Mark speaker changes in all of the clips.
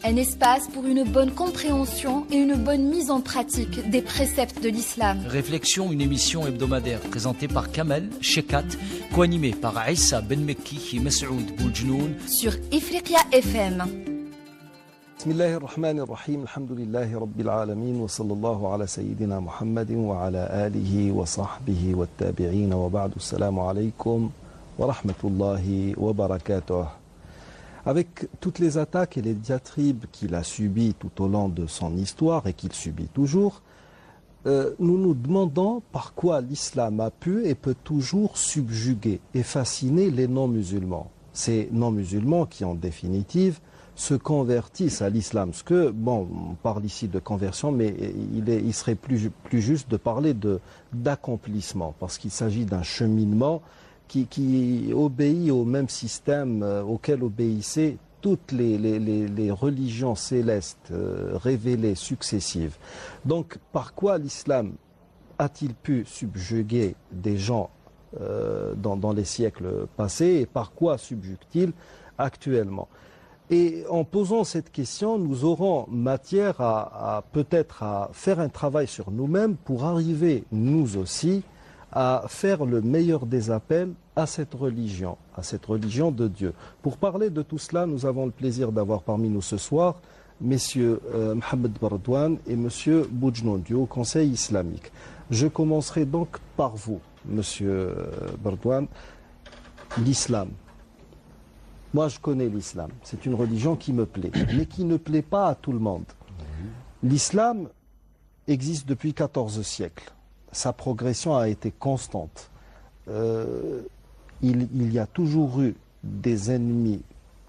Speaker 1: Un espace pour une bonne compréhension et une bonne mise en pratique des préceptes de l'islam.
Speaker 2: Réflexion, une émission hebdomadaire présentée par Kamel Shekat, co-animée par Aïssa Ben Mekki et Masoud Boujnoun
Speaker 1: sur Ifriqiya FM.
Speaker 3: بسم الله الرحمن الرحيم الحمد لله رب العالمين وصلى الله على سيدنا محمد وعلى آله وصحبه والتابعين وبعد السلام عليكم ورحمة الله وبركاته. Avec toutes les attaques et les diatribes qu'il a subies tout au long de son histoire et qu'il subit toujours, nous nous demandons par quoi l'islam a pu et peut toujours subjuguer et fasciner les non-musulmans. Ces non-musulmans qui en définitive se convertissent à l'islam. Ce que, bon, on parle ici de conversion, mais il serait plus juste de parler d'accomplissement, parce qu'il s'agit d'un cheminement qui obéit au même système auquel obéissaient toutes les religions célestes révélées successives. Donc, par quoi l'islam a-t-il pu subjuguer des gens dans les siècles passés et par quoi subjugue-t-il actuellement ? Et en posant cette question, nous aurons matière à peut-être à faire un travail sur nous-mêmes pour arriver, nous aussi, à faire le meilleur des appels à cette religion de Dieu. Pour parler de tout cela, nous avons le plaisir d'avoir parmi nous ce soir messieurs Mohamed Bardouane et monsieur Boujnoun du Haut Conseil islamique. Je commencerai donc par vous, monsieur Bardouane. L'islam. Moi, je connais l'islam. C'est une religion qui me plaît, mais qui ne plaît pas à tout le monde. L'islam existe depuis 14 siècles. Sa progression a été constante. Il y a toujours eu des ennemis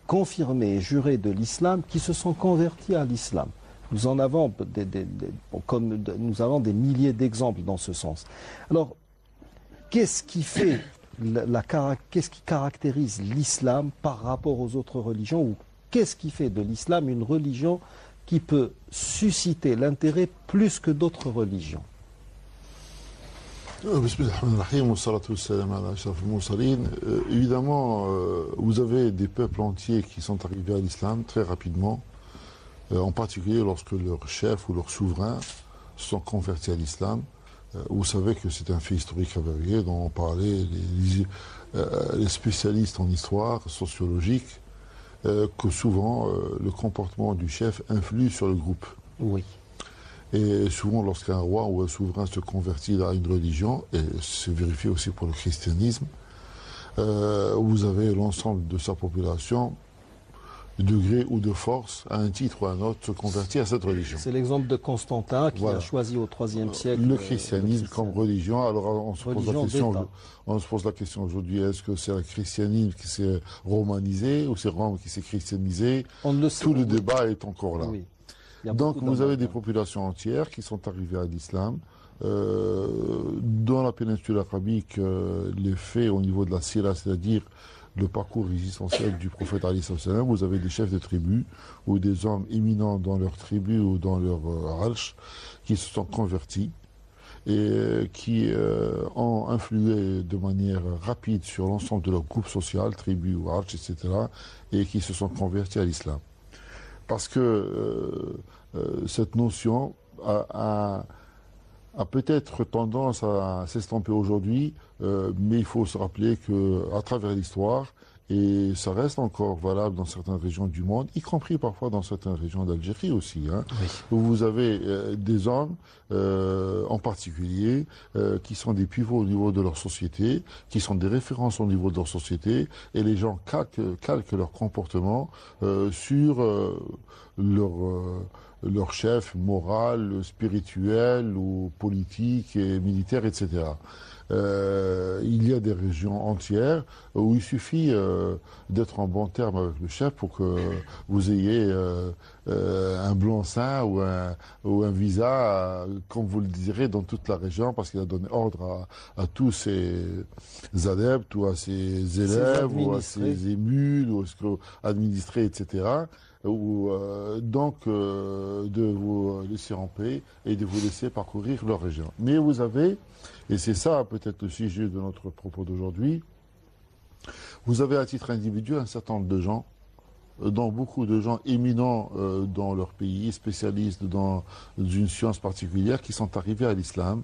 Speaker 3: confirmés et jurés de l'islam qui se sont convertis à l'islam. Nous en avons nous avons des milliers d'exemples dans ce sens. Alors, qu'est-ce qui fait qu'est-ce qui caractérise l'islam par rapport aux autres religions, ou qu'est-ce qui fait de l'islam une religion qui peut susciter l'intérêt plus que d'autres religions?
Speaker 4: Évidemment, vous avez des peuples entiers qui sont arrivés à l'islam très rapidement, en particulier lorsque leurs chefs ou leurs souverains se sont convertis à l'islam. Vous savez que c'est un fait historique avéré dont ont parlé les spécialistes en histoire sociologique, que souvent le comportement du chef influe sur le groupe.
Speaker 3: Oui.
Speaker 4: Et souvent lorsqu'un roi ou un souverain se convertit à une religion, et c'est vérifié aussi pour le christianisme, vous avez l'ensemble de sa population, de gré ou de force, à un titre ou à un autre, se convertit à cette religion.
Speaker 3: C'est l'exemple de Constantin qui a choisi au IIIe siècle
Speaker 4: le christianisme comme religion. Alors on se pose la question aujourd'hui, est-ce que c'est le christianisme qui s'est romanisé ou c'est Rome qui s'est christianisé? Tout le débat est encore là. Oui. Donc vous avez des populations entières qui sont arrivées à l'islam. Dans la péninsule arabique, les faits au niveau de la sira, c'est-à-dire le parcours existentiel du prophète alayhi salam, vous avez des chefs de tribus ou des hommes éminents dans leur tribu ou dans leur arch qui se sont convertis et qui ont influé de manière rapide sur l'ensemble de leur groupe social, tribu ou arch, etc., et qui se sont convertis à l'islam. Parce que cette notion a peut-être tendance à s'estomper aujourd'hui, mais il faut se rappeler qu'à travers l'histoire, et ça reste encore valable dans certaines régions du monde, y compris parfois dans certaines régions d'Algérie aussi, hein, oui, où vous avez des hommes en particulier qui sont des pivots au niveau de leur société, qui sont des références au niveau de leur société, et les gens calquent leur comportement sur leur chef moral, spirituel ou politique et militaire, etc. Il y a des régions entières où il suffit d'être en bon terme avec le chef pour que vous ayez un blanc-seing ou un visa, comme vous le désirez, dans toute la région, parce qu'il a donné ordre à tous ses adeptes ou à ses élèves ou à ses émules ou à ses administrés, etc. Donc de vous laisser en paix et de vous laisser parcourir leur région. Mais vous avez, et c'est ça peut-être le sujet de notre propos d'aujourd'hui, vous avez à titre individuel un certain nombre de gens dont beaucoup de gens éminents dans leur pays, spécialistes dans une science particulière, qui sont arrivés à l'islam,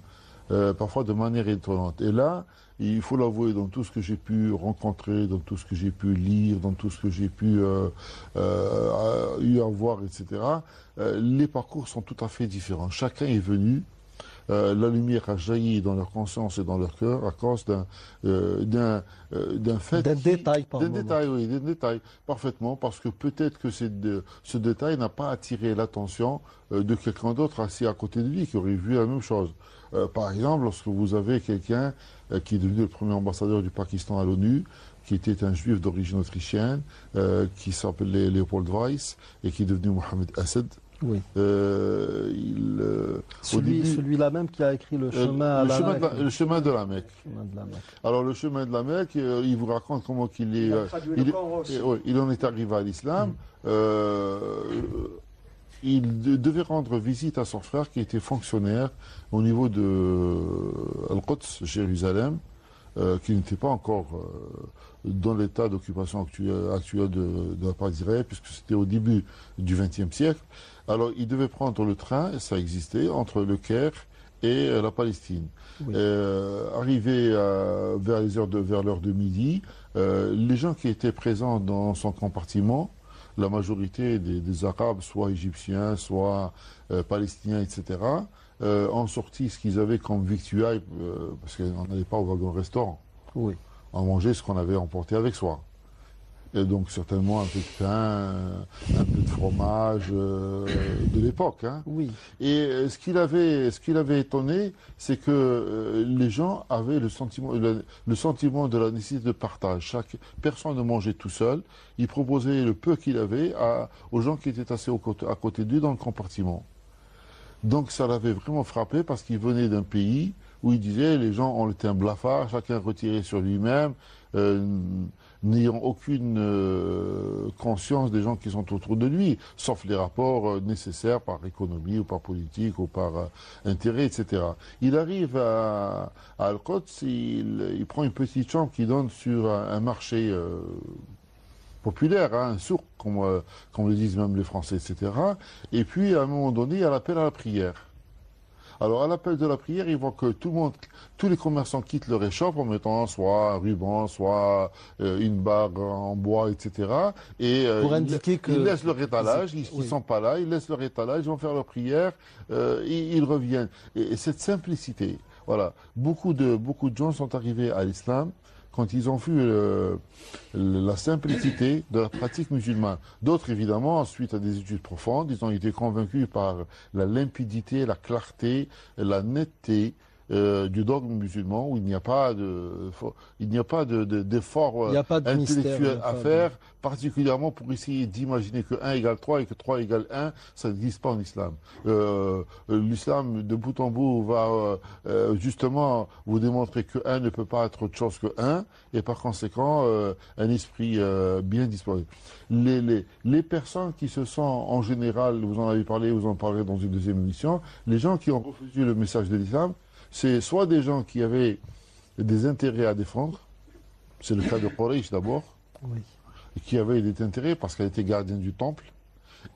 Speaker 4: parfois de manière étonnante. Et là, il faut l'avouer, dans tout ce que j'ai pu rencontrer, dans tout ce que j'ai pu lire, dans tout ce que j'ai pu y avoir, etc., les parcours sont tout à fait différents. Chacun est venu, la lumière a jailli dans leur conscience et dans leur cœur à cause d'un fait.
Speaker 3: D'un détail, par
Speaker 4: D'un
Speaker 3: moment.
Speaker 4: détail, oui, d'un détail, parfaitement, parce que peut-être que ce détail n'a pas attiré l'attention de quelqu'un d'autre assis à côté de lui qui aurait vu la même chose. Par exemple, lorsque vous avez quelqu'un qui est devenu le premier ambassadeur du Pakistan à l'ONU, qui était un juif d'origine autrichienne, qui s'appelait Leopold Weiss, et qui est devenu Mohamed Assad.
Speaker 3: Oui.
Speaker 4: Au début,
Speaker 3: Celui-là même qui a écrit le chemin à la Mecque.
Speaker 4: le chemin de la Mecque.
Speaker 3: Chemin de la Mecque.
Speaker 4: Alors le chemin de la Mecque, il vous raconte comment qu'il est, il en est arrivé à l'islam. Il devait rendre visite à son frère qui était fonctionnaire au niveau de Al-Quds, Jérusalem, qui n'était pas encore dans l'état d'occupation actuel de la part d'Israël, puisque c'était au début du XXe siècle. Alors il devait prendre le train, et ça existait, entre le Caire et la Palestine. Oui. Arrivé vers l'heure de midi, les gens qui étaient présents dans son compartiment, la majorité des Arabes, soit égyptiens, soit palestiniens, etc., ont sorti ce qu'ils avaient comme victuailles, parce qu'on n'allait pas au wagon-restaurant.
Speaker 3: Oui.
Speaker 4: On mangeait ce qu'on avait emporté avec soi. Et donc certainement un peu de pain, un peu de fromage de l'époque. Hein. Oui. Et ce qui l'avait étonné, c'est que les gens avaient le sentiment de la nécessité de partage. Chaque personne ne mangeait tout seul. Il proposait le peu qu'il avait aux gens qui étaient assis à côté de lui dans le compartiment. Donc ça l'avait vraiment frappé parce qu'il venait d'un pays où il disait les gens ont le teint blafard, chacun retiré sur lui-même, n'ayant aucune conscience des gens qui sont autour de lui, sauf les rapports nécessaires par économie ou par politique ou par intérêt, etc. Il arrive à Al-Quds, il prend une petite chambre qui donne sur un marché populaire, hein, un souk, comme le disent même les Français, etc. Et puis, à un moment donné, il y a l'appel à la prière. Alors, à l'appel de la prière, ils voient que tous les commerçants quittent leur échoppe en mettant soit un ruban, soit une bague en bois, etc. Et
Speaker 3: pour indiquer
Speaker 4: ils laissent leur étalage, ils ne sont pas là, ils laissent leur étalage, ils vont faire leur prière, ils reviennent. Et cette simplicité, voilà. Beaucoup de gens sont arrivés à l'islam quand ils ont vu la simplicité de la pratique musulmane. D'autres, évidemment, suite à des études profondes, ils ont été convaincus par la limpidité, la clarté, la netteté du dogme musulman, où il n'y a pas d'effort intellectuel à faire, particulièrement pour essayer d'imaginer que 1 égale 3 et que 3 égale 1, ça n'existe pas en islam. L'islam, de bout en bout, va justement vous démontrer que 1 ne peut pas être autre chose que 1, et par conséquent, un esprit bien disposé. Les personnes qui se sont, en général, vous en avez parlé, vous en parlerez dans une deuxième émission, les gens qui ont refusé le message de l'islam, c'est soit des gens qui avaient des intérêts à défendre, c'est le cas de Quraysh d'abord, oui, qui avaient des intérêts parce qu'elle était gardienne du temple,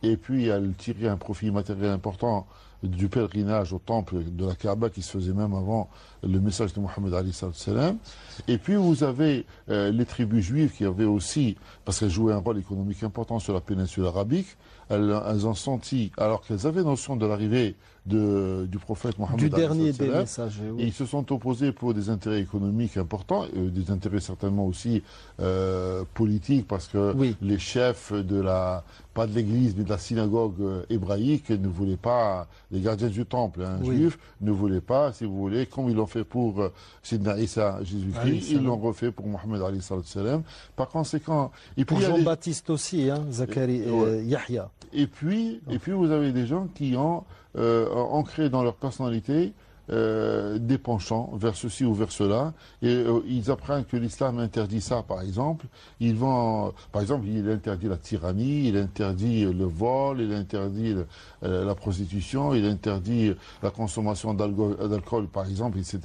Speaker 4: et puis elle tirait un profit matériel important du pèlerinage au temple de la Kaaba qui se faisait même avant le message de Mohammed alayhi salam. Et puis vous avez les tribus juives qui avaient aussi, parce qu'elles jouaient un rôle économique important sur la péninsule arabique, elles ont senti, alors qu'elles avaient notion de l'arrivée du prophète Mohammed
Speaker 3: du dernier des messagers, oui.
Speaker 4: Et ils se sont opposés pour des intérêts économiques importants, des intérêts certainement aussi politiques, parce que oui, les chefs pas de l'église, mais de la synagogue hébraïque ne voulaient pas, les gardiens du temple, oui, juifs, ne voulaient pas, si vous voulez, comme ils l'ont fait pour Sidna Isa, Jésus-Christ, ils l'ont refait pour Mohammed alayhi salam. Par conséquent, et puis
Speaker 3: pour Jean-Baptiste aussi, hein, Zacharie et Yahya.
Speaker 4: Et puis vous avez des gens qui ont ancré dans leur personnalité des penchants vers ceci ou vers cela, et ils apprennent que l'islam interdit ça, par exemple. Par exemple, il interdit la tyrannie, il interdit le vol, il interdit la prostitution, il interdit la consommation d'alcool, par exemple, etc.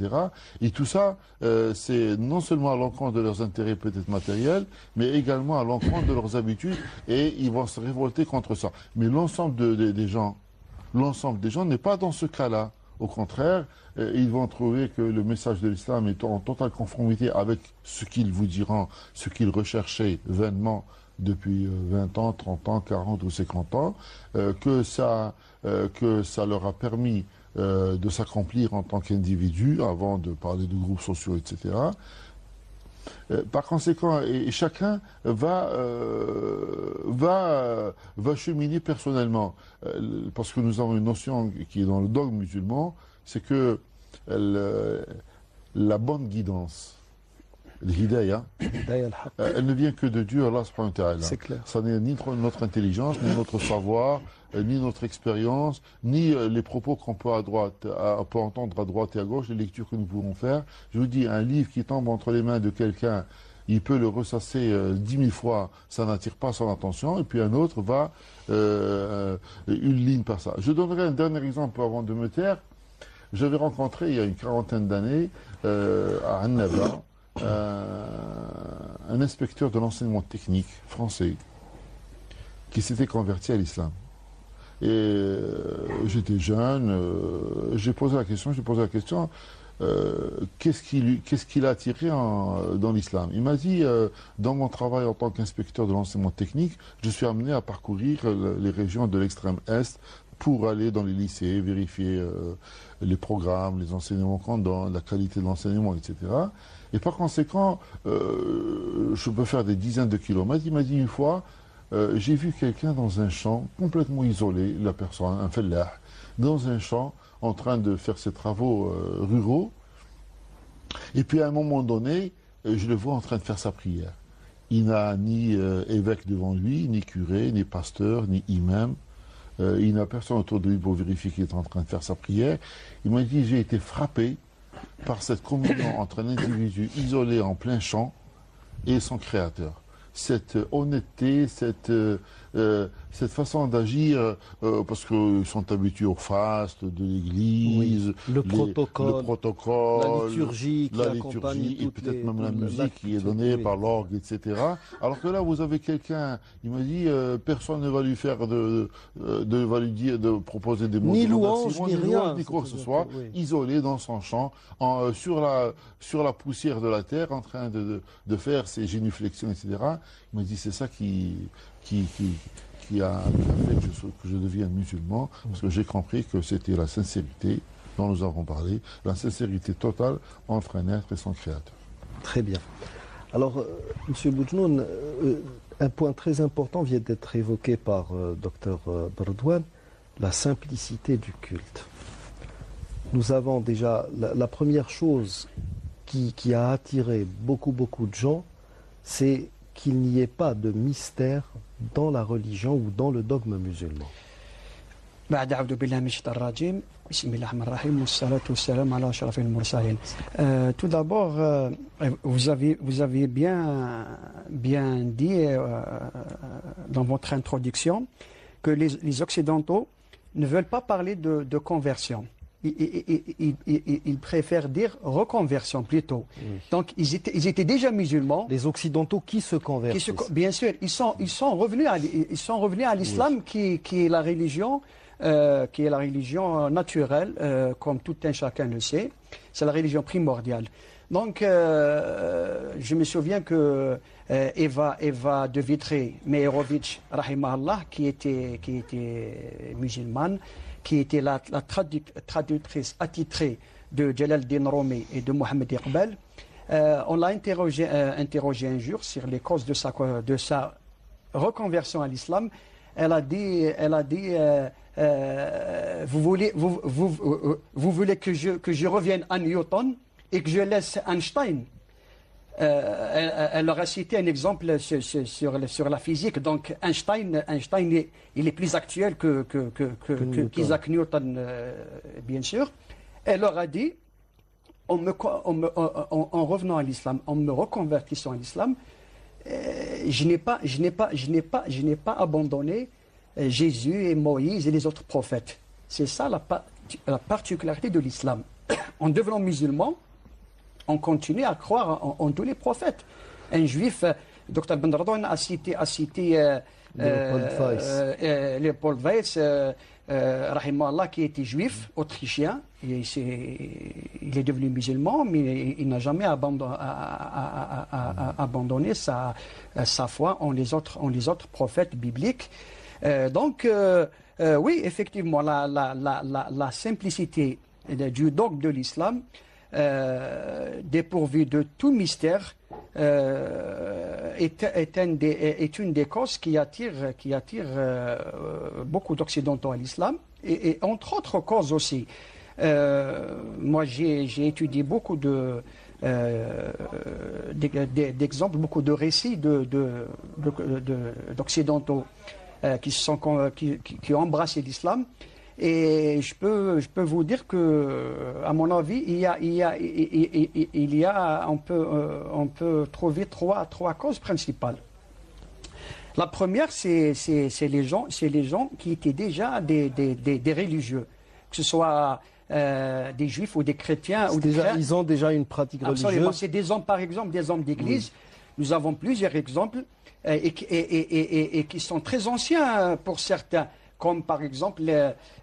Speaker 4: Et tout ça, c'est non seulement à l'encontre de leurs intérêts peut-être matériels, mais également à l'encontre de leurs habitudes, et ils vont se révolter contre ça. Mais l'ensemble des gens n'est pas dans ce cas-là. Au contraire, ils vont trouver que le message de l'islam est en totale conformité avec ce qu'ils vous diront, ce qu'ils recherchaient vainement depuis 20 ans, 30 ans, 40 ou 50 ans, que ça leur a permis de s'accomplir en tant qu'individu, avant de parler de groupes sociaux, etc. Par conséquent, et chacun va cheminer personnellement. Parce que nous avons une notion qui est dans le dogme musulman, c'est que la bonne guidance, l'hidayah, elle ne vient que de Dieu, Allah subhanahu wa ta'ala.
Speaker 3: C'est clair.
Speaker 4: Ça n'est ni notre intelligence, ni notre savoir, ni notre expérience, ni les propos qu'on peut entendre à droite et à gauche, les lectures que nous pouvons faire. Je vous dis, un livre qui tombe entre les mains de quelqu'un, il peut le ressasser 10 000 fois, ça n'attire pas son attention, et puis un autre va une ligne par ça. Je donnerai un dernier exemple avant de me taire. J'avais rencontré il y a une quarantaine d'années à Annaba un inspecteur de l'enseignement technique français qui s'était converti à l'islam. Et j'étais jeune, j'ai posé la question, qu'est-ce qui l'a attiré dans l'islam? Il m'a dit, dans mon travail en tant qu'inspecteur de l'enseignement technique, je suis amené à parcourir les régions de l'extrême Est pour aller dans les lycées, vérifier les programmes, les enseignements qu'on donne, la qualité de l'enseignement, etc. Et par conséquent, je peux faire des dizaines de kilomètres. Il m'a dit une fois, j'ai vu quelqu'un dans un champ, complètement isolé, la personne, un fellah, dans un champ, en train de faire ses travaux ruraux. Et puis à un moment donné, je le vois en train de faire sa prière. Il n'a ni évêque devant lui, ni curé, ni pasteur, ni imam. Il n'a personne autour de lui pour vérifier qu'il est en train de faire sa prière. Il m'a dit, j'ai été frappé par cette communion entre un individu isolé en plein champ et son créateur. Cette honnêteté, cette façon d'agir, parce qu'ils sont habitués au faste de l'église,
Speaker 3: le protocole,
Speaker 4: la
Speaker 3: liturgie,
Speaker 4: et peut-être même la musique qui est donnée par l'orgue, etc. Alors que là, vous avez quelqu'un, il m'a dit, personne ne va lui faire va lui dire de proposer des mots
Speaker 3: ni
Speaker 4: de
Speaker 3: louange, ni rien,
Speaker 4: ni quoi que ce soit, isolé dans son champ, sur la poussière de la terre, en train de faire ses génuflexions, etc. Il m'a dit, c'est ça qui a fait que je devienne musulman, parce que j'ai compris que c'était la sincérité dont nous avons parlé, la sincérité totale entre un être et son créateur.
Speaker 3: Très bien. Alors, M. Boujnoun, un point très important vient d'être évoqué par Dr Bardouane, la simplicité du culte. Nous avons déjà la première chose qui a attiré beaucoup de gens, c'est qu'il n'y ait pas de mystère dans la religion ou dans le dogme musulman.
Speaker 5: Tout d'abord, vous avez bien dit dans votre introduction que les Occidentaux ne veulent pas parler de conversion. Ils préfèrent dire reconversion plutôt. Oui. Donc ils étaient déjà musulmans.
Speaker 3: Les Occidentaux qui se convertissent.
Speaker 5: Bien sûr, ils sont revenus à l'islam, oui, qui est la religion naturelle, comme tout un chacun le sait. C'est la religion primordiale. Donc je me souviens que Eva de Vitré-Meyerovitch, rahimahullah, qui était musulmane, qui était la traductrice attitrée de Jalal Din Rumi et de Mohamed Iqbal. On l'a interrogé un jour sur les causes de sa reconversion à l'islam. Elle a dit vous voulez que je revienne à Newton et que je laisse Einstein. Elle leur a cité un exemple sur la physique. Donc Einstein il est plus actuel qu'Isaac Newton, bien sûr. Elle leur a dit, en revenant à l'islam, en me reconvertissant à l'islam, je n'ai pas abandonné Jésus et Moïse et les autres prophètes. C'est ça la particularité de l'islam. En devenant musulman, on continue à croire en tous les prophètes. Un juif, Dr Ben Radouane a cité Léopold Weiss, rahimahullah, qui était juif, autrichien. Il est devenu musulman, mais il n'a jamais abandonné sa foi en les autres prophètes bibliques. Oui, effectivement, la simplicité du dogme de l'islam, dépourvu de tout mystère, est une des causes qui attire beaucoup d'Occidentaux à l'islam, et entre autres causes aussi. Moi, j'ai étudié beaucoup d'exemples, beaucoup de récits d'Occidentaux qui ont embrassé l'islam. Et je peux vous dire que, à mon avis, on peut trouver trois causes principales. La première, c'est les gens qui étaient déjà des religieux, que ce soit des juifs ou des chrétiens.
Speaker 3: Ils ont déjà une pratique religieuse.
Speaker 5: C'est des hommes, par exemple, des hommes d'église. Oui. Nous avons plusieurs exemples et qui sont très anciens pour certains. Comme par exemple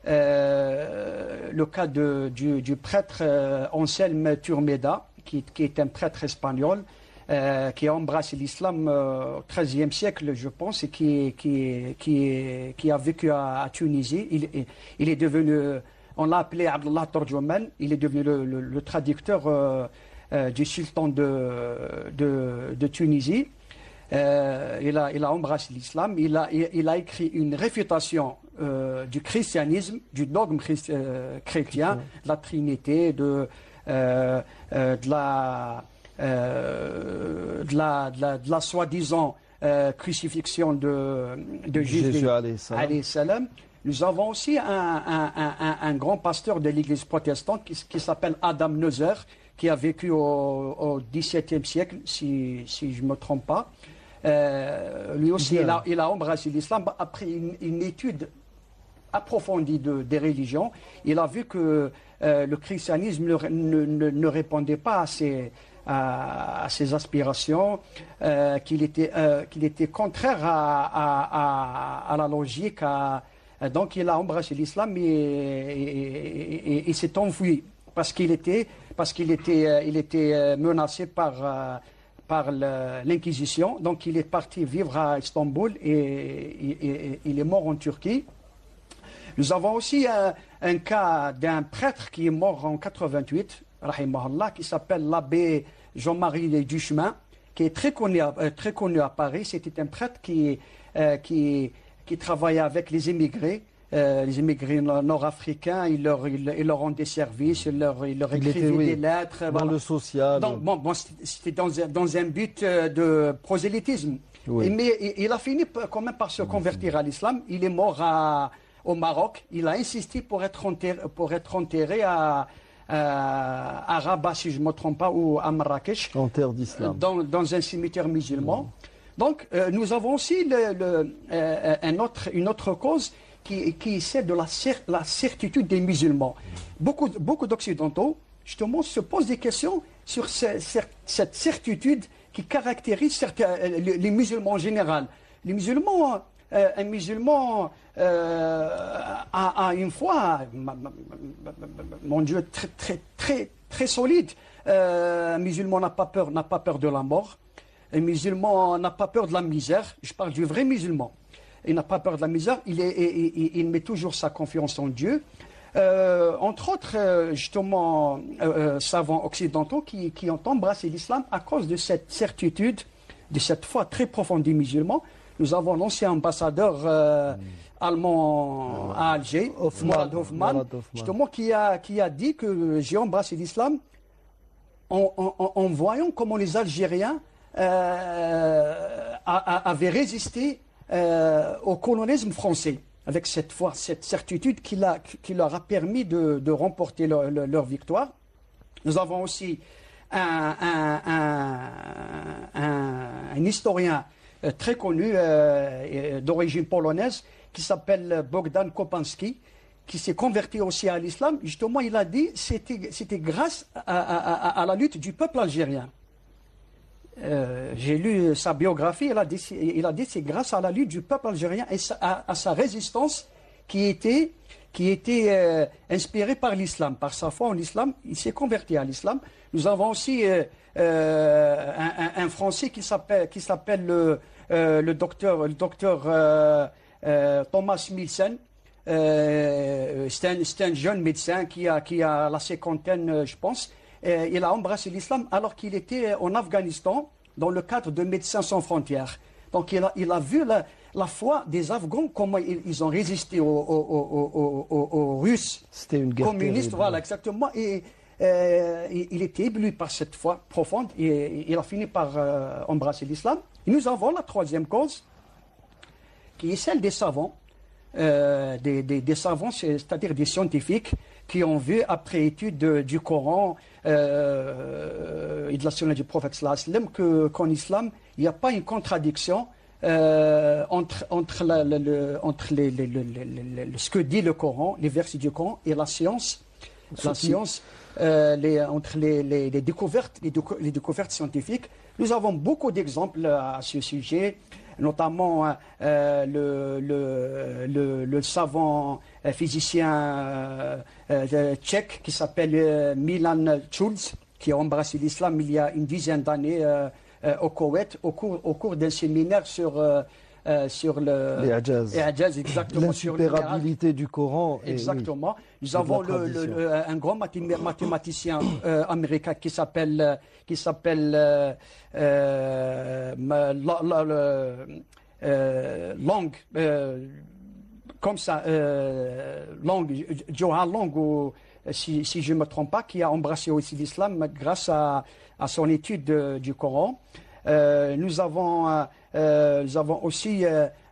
Speaker 5: le cas du prêtre Anselme Turmeda, qui est un prêtre espagnol, qui a embrassé l'islam au XIIIe siècle, je pense, et qui a vécu à Tunisie. Il est devenu, on l'a appelé Abdullah Torjuman, il est devenu le traducteur du sultan de Tunisie. Il a embrassé l'islam, il a écrit une réfutation du christianisme, du dogme chrétien, de la Trinité, de la soi-disant crucifixion de Jésus alayhi salam. Nous avons aussi un grand pasteur de l'église protestante qui s'appelle Adam Neuser, qui a vécu au XVIIe siècle, si je ne me trompe pas. Lui aussi, il a embrassé l'islam après une étude approfondie des religions. Il a vu que le christianisme ne répondait pas à ses aspirations, qu'il était contraire à la logique. Donc il a embrassé l'islam et s'est enfui parce qu'il était menacé par l'Inquisition. Donc il est parti vivre à Istanbul et il est mort en Turquie. Nous avons aussi un cas d'un prêtre qui est mort en 88, rahimahullah, qui s'appelle l'abbé Jean-Marie Duchemin, qui est très connu à Paris. C'était un prêtre qui travaillait avec les immigrés nord-africains. Il leur rendait service, il leur écrivait des lettres.
Speaker 3: Dans le social.
Speaker 5: C'était dans un but de prosélytisme.
Speaker 3: Oui.
Speaker 5: Mais il a fini quand même par se convertir à l'islam. Il est mort au Maroc. Il a insisté pour être enterré à Rabat, si je ne me trompe pas, ou à Marrakech.
Speaker 3: En terre d'islam.
Speaker 5: Dans un cimetière musulman. Donc, nous avons aussi une autre cause qui c'est de la certitude des musulmans. Beaucoup d'Occidentaux, justement, se posent des questions sur cette certitude qui caractérise les musulmans en général. Les musulmans, un musulman a une foi, mon Dieu, très solide. Un musulman n'a pas peur de la mort. Un musulman n'a pas peur de la misère. Je parle du vrai musulman. Il n'a pas peur de la misère. Il met toujours sa confiance en Dieu. Entre autres, justement, savants occidentaux qui ont embrassé l'islam à cause de cette certitude, de cette foi très profonde des musulmans. Nous avons l'ancien ambassadeur allemand à Alger, Mourad Hoffmann, justement, qui a dit que j'ai embrassé l'islam en voyant comment les Algériens avaient résisté au colonialisme français. avec cette foi, cette certitude qui leur a permis de remporter leur victoire. Nous avons aussi un historien très connu d'origine polonaise qui s'appelle Bogdan Kopański, qui s'est converti aussi à l'islam. Justement, il a dit que c'était grâce à la lutte du peuple algérien. J'ai lu sa biographie, il a dit que c'est grâce à la lutte du peuple algérien et à sa résistance qui était inspirée par l'islam, par sa foi en l'islam. Il s'est converti à l'islam. Nous avons aussi un Français qui s'appelle le docteur Thomas Milsen. C'est un jeune médecin qui a la cinquantaine, je pense. Il a embrassé l'islam alors qu'il était en Afghanistan dans le cadre de Médecins sans frontières. Donc il a vu la foi des Afghans, comment ils ont résisté aux Russes.
Speaker 3: C'était une guerre
Speaker 5: communistes.
Speaker 3: terrible.
Speaker 5: Voilà, exactement. Et il était ébloui par cette foi profonde et il a fini par embrasser l'islam. Et nous avons la troisième cause, qui est celle des savants. Des savants, c'est-à-dire des scientifiques qui ont vu, après étude du Coran et de la sunna du prophète sallallahu alayhi wa sallam, qu'en islam, il n'y a pas une contradiction entre ce que dit le Coran, les versets du Coran, et la science. Entre les découvertes scientifiques. Nous avons beaucoup d'exemples à ce sujet, notamment le savant physicien tchèque qui s'appelle Milan Schulz, qui a embrassé l'islam il y a une dizaine d'années au Koweït, au cours d'un séminaire sur
Speaker 3: les
Speaker 5: Ijaz, exactement.
Speaker 3: L'insupérabilité du Coran.
Speaker 5: Exactement. Nous avons un grand mathématicien américain qui s'appelle Long, comme ça, Johann Long, si je ne me trompe pas, qui a embrassé aussi l'islam grâce à son étude du Coran. Nous avons aussi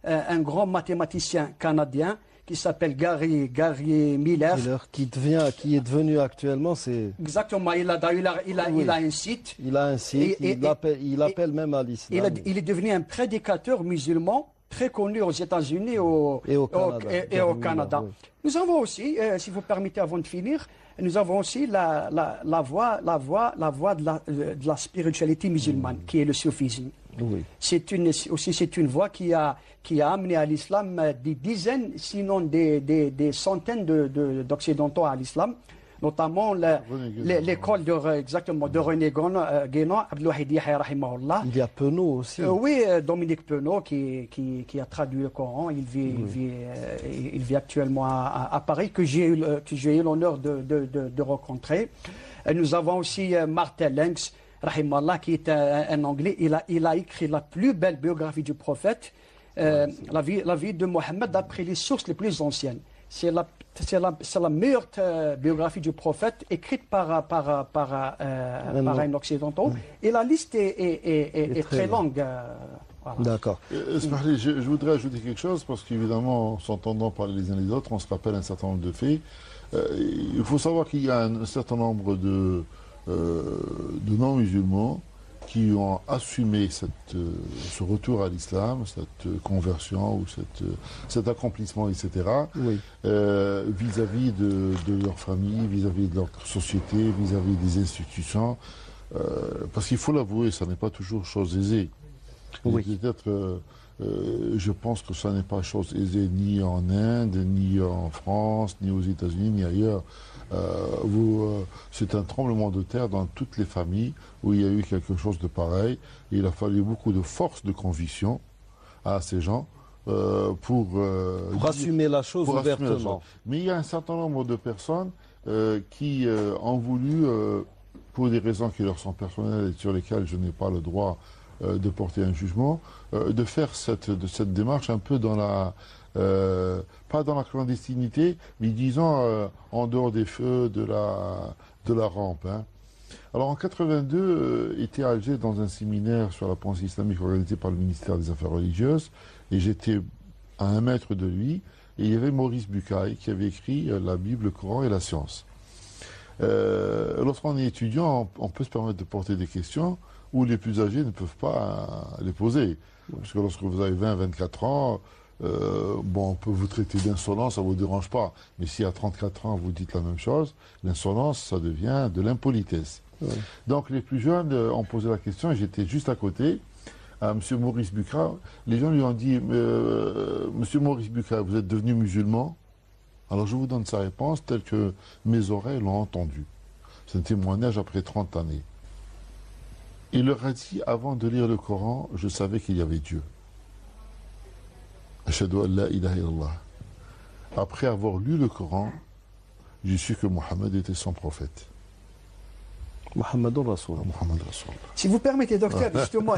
Speaker 5: un grand mathématicien canadien qui s'appelle Gary Miller.
Speaker 3: Qui est devenu actuellement, c'est...
Speaker 5: Exactement, il a un site.
Speaker 3: Il a un site, il appelle même à l'islam.
Speaker 5: Il est devenu un prédicateur musulman très connu aux États-Unis et au Canada.
Speaker 3: Oui.
Speaker 5: Nous avons aussi, si vous permettez avant de finir, nous avons aussi la voie de la spiritualité musulmane, qui est le soufisme.
Speaker 3: Oui.
Speaker 5: C'est une voie qui a amené à l'islam des dizaines, sinon des centaines d'occidentaux à l'islam, notamment l'école de René Guénon, Abdelwahid Yahya rahimahullah.
Speaker 3: Il y a Penaud aussi.
Speaker 5: Oui, Dominique Penaud qui a traduit le Coran. Il vit actuellement à Paris, que j'ai eu l'honneur de rencontrer. Nous avons aussi Martin Lenz, rahimallah, qui est un Anglais. Il a écrit la plus belle biographie du prophète, la vie de Mohammed, d'après les sources les plus anciennes. C'est la meilleure biographie du prophète écrite par un occidental. Et la liste est très longue.
Speaker 3: Voilà. D'accord.
Speaker 4: Je voudrais ajouter quelque chose, parce qu'évidemment, en s'entendant parler les uns les autres, on se rappelle un certain nombre de faits. Il faut savoir qu'il y a un certain nombre de non-musulmans qui ont assumé ce retour à l'islam, cette conversion ou cet accomplissement, etc.,
Speaker 3: oui.
Speaker 4: Vis-à-vis de leur famille, vis-à-vis de leur société, vis-à-vis des institutions. Parce qu'il faut l'avouer, ça n'est pas toujours chose aisée.
Speaker 3: Oui.
Speaker 4: Peut-être, je pense que ça n'est pas chose aisée ni en Inde, ni en France, ni aux États-Unis, ni ailleurs. C'est un tremblement de terre dans toutes les familles où il y a eu quelque chose de pareil. Et il a fallu beaucoup de force de conviction à ces gens pour
Speaker 3: assumer la chose ouvertement.
Speaker 4: Mais il y a un certain nombre de personnes qui ont voulu, pour des raisons qui leur sont personnelles et sur lesquelles je n'ai pas le droit de porter un jugement, de faire cette démarche un peu dans la... pas dans la clandestinité, mais disons en dehors des feux de la rampe. Hein. Alors en 82, était à Alger dans un séminaire sur la pensée islamique organisé par le ministère des Affaires religieuses, et j'étais à 1 mètre de lui, Et il y avait Maurice Bucaille qui avait écrit la Bible, le Coran et la science. Lorsqu'on est étudiant, on peut se permettre de porter des questions où les plus âgés ne peuvent pas les poser. Parce que lorsque vous avez 20, 24 ans, on peut vous traiter d'insolence, ça ne vous dérange pas. Mais si à 34 ans, vous dites la même chose, l'insolence, ça devient de l'impolitesse. Ouais. Donc les plus jeunes ont posé la question, et j'étais juste à côté, à M. Maurice Bucaille. Les gens lui ont dit, Monsieur Maurice Bucaille, vous êtes devenu musulman? Alors je vous donne sa réponse telle que mes oreilles l'ont entendue. C'est un témoignage après 30 années. Il leur a dit, avant de lire le Coran, je savais qu'il y avait Dieu. Ashhadu an la ilaha illallah. Après avoir lu le Coran, j'ai su que Mohammed était son prophète.
Speaker 3: Mohammedour Rasoul.
Speaker 5: Si vous permettez, docteur, justement,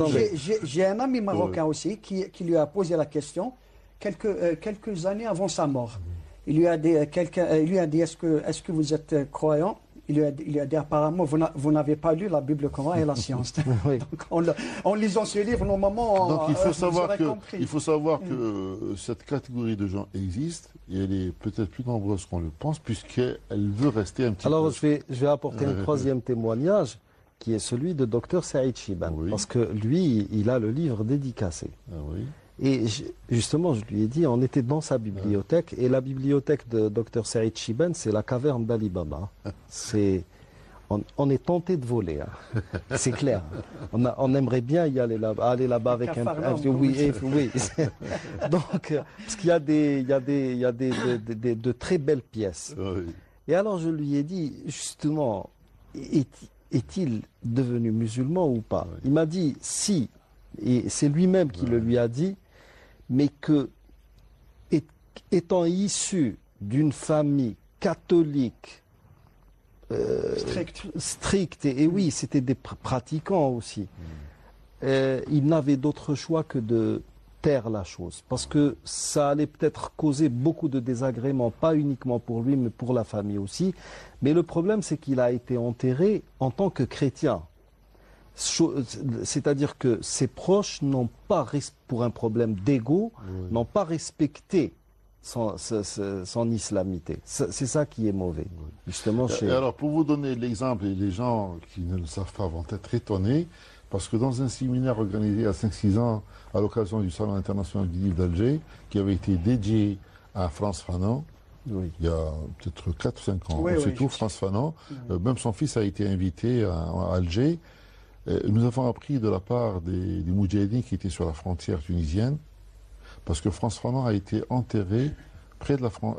Speaker 5: j'ai un ami marocain aussi qui lui a posé la question quelques années avant sa mort. Il lui a dit, est-ce que vous êtes croyant? Il lui a dit apparemment, vous n'avez pas lu la Bible, le Coran et la science.
Speaker 3: Oui.
Speaker 5: Donc, en lisant ce livre, normalement,
Speaker 4: donc il faut savoir que cette catégorie de gens existe et elle est peut-être plus nombreuse qu'on le pense puisqu'elle veut rester un petit peu...
Speaker 3: Alors je vais apporter un troisième témoignage qui est celui de Dr Saïd Chiban. Oui. Parce que lui, il a le livre dédicacé. Ah oui. Et justement, je lui ai dit, on était dans sa bibliothèque, et la bibliothèque de Dr Saïd Chiban, c'est la caverne d'Ali Baba. On est tenté de voler, hein. C'est clair. On aimerait bien y aller là-bas avec un oui. Donc, parce qu'il y a de très belles pièces. Oui. Et alors je lui ai dit, justement, est-il devenu musulman ou pas? Oui. Il m'a dit, si, et c'est lui-même qui le lui a dit, mais que, étant issu d'une famille catholique stricte, et oui, c'était des pratiquants aussi, il n'avait d'autre choix que de taire la chose, parce que ça allait peut-être causer beaucoup de désagréments, pas uniquement pour lui, mais pour la famille aussi. Mais le problème, c'est qu'il a été enterré en tant que chrétien. C'est-à-dire que ses proches n'ont pas, pour un problème d'ego, n'ont pas respecté son islamité. C'est ça qui est mauvais. Justement,
Speaker 4: alors, pour vous donner l'exemple, et les gens qui ne le savent pas vont être étonnés, parce que dans un séminaire organisé à 5-6 ans, à l'occasion du Salon international du livre d'Alger, qui avait été dédié à Frantz Fanon, il y a peut-être 4 ou 5 ans, c'est tout, Frantz Fanon, même son fils a été invité à Alger. Nous avons appris de la part des Moudjahidines qui étaient sur la frontière tunisienne, parce que Frantz Fanon a été enterré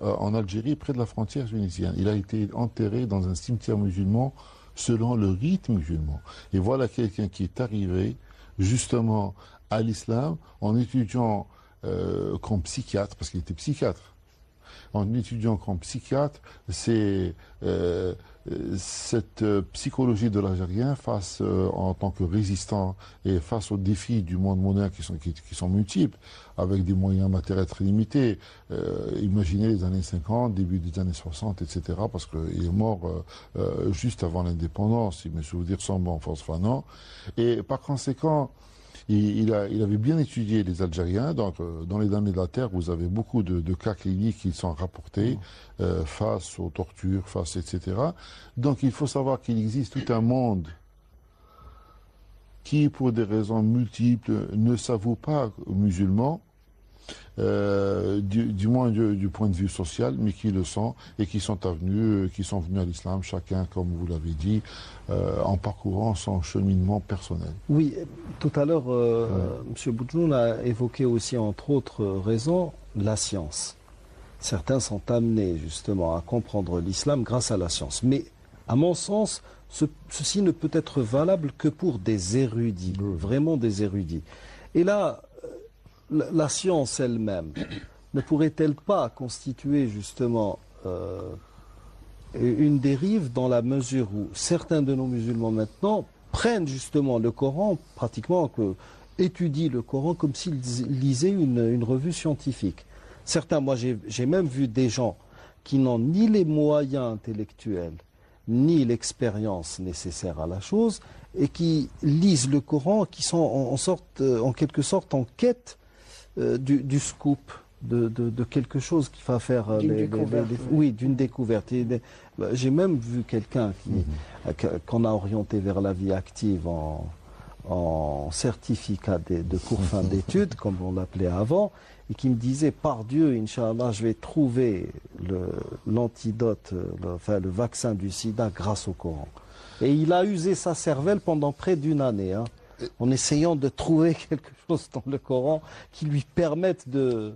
Speaker 4: en Algérie, près de la frontière tunisienne. Il a été enterré dans un cimetière musulman selon le rite musulman. Et voilà quelqu'un qui est arrivé justement à l'islam en étudiant comme psychiatre, parce qu'il était psychiatre. En étudiant comme psychiatre, c'est cette psychologie de l'Algérien face en tant que résistant et face aux défis du monde moderne qui sont multiples, avec des moyens matériels très limités. Imaginez les années 50, début des années 60, etc. Parce qu'il est mort juste avant l'indépendance, si mes souvenirs sont bons, Frantz Fanon. Et par conséquent, il avait bien étudié les Algériens. Donc, dans les damnés de la terre, vous avez beaucoup de cas cliniques qui sont rapportés face aux tortures, etc. Donc, il faut savoir qu'il existe tout un monde qui, pour des raisons multiples, ne s'avoue pas musulman, du moins du point de vue social, mais qui le sont et qui sont venus à l'islam, chacun, comme vous l'avez dit, en parcourant son cheminement personnel.
Speaker 3: Oui, tout à l'heure, M. Boudjoun a évoqué aussi, entre autres raisons, la science. Certains sont amenés justement à comprendre l'islam grâce à la science. Mais, à mon sens, ceci ne peut être valable que pour des érudits, vraiment des érudits. Et là, la science elle-même ne pourrait-elle pas constituer justement une dérive dans la mesure où certains de nos musulmans maintenant prennent justement le Coran, pratiquement étudient le Coran comme s'ils lisaient une revue scientifique. Certains, moi j'ai même vu des gens qui n'ont ni les moyens intellectuels ni l'expérience nécessaire à la chose et qui lisent le Coran, qui sont en quelque sorte en quête du scoop, de quelque chose qui va faire
Speaker 5: D'une découverte, oui.
Speaker 3: oui, d'une découverte. J'ai même vu quelqu'un qu'on a orienté vers la vie active en certificat de cours fin d'études, comme on l'appelait avant, et qui me disait, par Dieu, Inch'Allah, je vais trouver l'antidote, le vaccin du sida grâce au Coran. Et il a usé sa cervelle pendant près d'une année, hein, en essayant de trouver quelque chose dans le Coran qui lui permette de...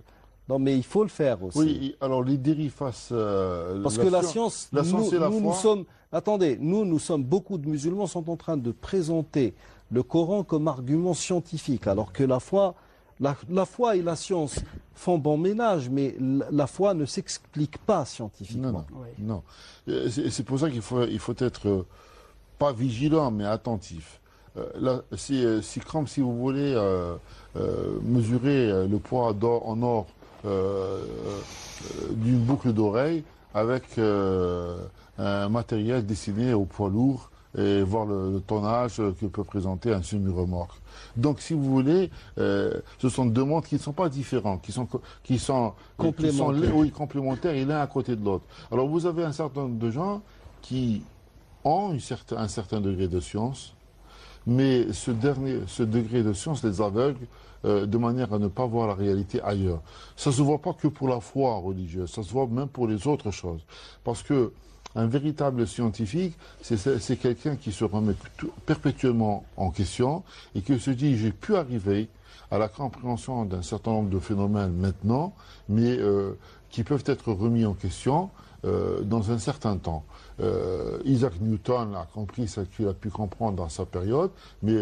Speaker 3: Non, mais il faut le faire aussi.
Speaker 4: Oui, alors les dérives face...
Speaker 3: Parce que la science,
Speaker 4: et la foi...
Speaker 3: nous sommes... Attendez, nous sommes, beaucoup de musulmans sont en train de présenter le Coran comme argument scientifique, alors que la foi et la science font bon ménage, mais la foi ne s'explique pas scientifiquement.
Speaker 4: Non. C'est pour ça qu'il faut être pas vigilant, mais attentif. C'est comme si vous voulez mesurer le poids en or d'une boucle d'oreille avec un matériel destiné au poids lourd et voir le tonnage que peut présenter un semi-remorque. Donc, si vous voulez, ce sont deux mondes qui ne sont pas différents, qui sont complémentaires et l'un à côté de l'autre. Alors, vous avez un certain nombre de gens qui ont un certain degré de science, mais ce degré de science les aveugle de manière à ne pas voir la réalité ailleurs. Ça ne se voit pas que pour la foi religieuse, ça se voit même pour les autres choses. Parce que un véritable scientifique, c'est quelqu'un qui se remet perpétuellement en question et qui se dit, j'ai pu arriver à la compréhension d'un certain nombre de phénomènes maintenant, mais qui peuvent être remis en question dans un certain temps. Isaac Newton a compris ce qu'il a pu comprendre dans sa période, mais